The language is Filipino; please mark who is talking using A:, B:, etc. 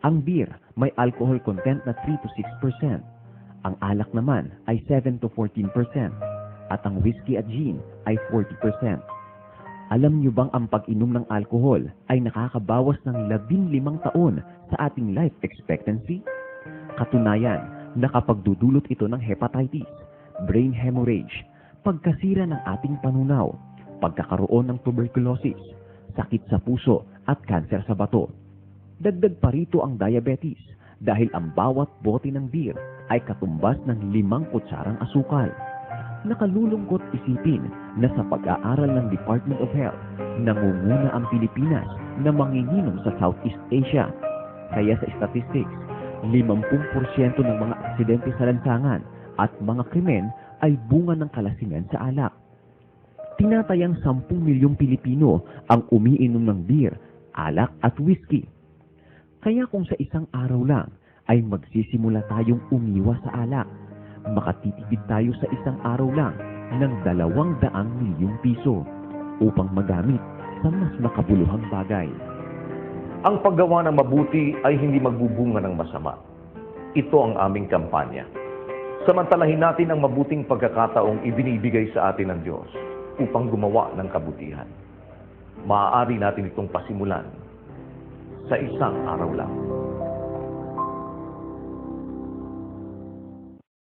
A: Ang beer may alcohol content na 3 to 6%. Ang alak naman ay 7 to 14%. At ang whiskey at gin ay 40%. Alam niyo bang ang pag-inom ng alcohol ay nakakabawas ng 15 taon sa ating life expectancy? Katunayan, nakapagdudulot ito ng hepatitis, brain hemorrhage, pagkasira ng ating panunaw, pagkakaroon ng tuberculosis, sakit sa puso at kanser sa bato. Dagdag pa rito ang diabetes dahil ang bawat bote ng beer ay katumbas ng 5 kutsarang asukal. Nakalulungkot isipin na sa pag-aaral ng Department of Health, nangunguna ang Pilipinas na manginginom sa Southeast Asia. Kaya sa statistics, 50% ng mga aksidente sa lansangan at mga krimen ay bunga ng kalasingan sa alak. Tinatayang 10 milyong Pilipino ang umiinom ng beer, alak at whiskey. Kaya kung sa isang araw lang ay magsisimula tayong umiwas sa alak, makatitipid tayo sa isang araw lang ng 200 milyong piso upang magamit sa mas makabuluhang bagay.
B: Ang paggawa ng mabuti ay hindi magbubunga ng masama. Ito ang aming kampanya. Samantalahin natin ang mabuting pagkakataong ibinibigay sa atin ng Diyos upang gumawa ng kabutihan. Maaari natin itong pasimulan sa isang araw lang.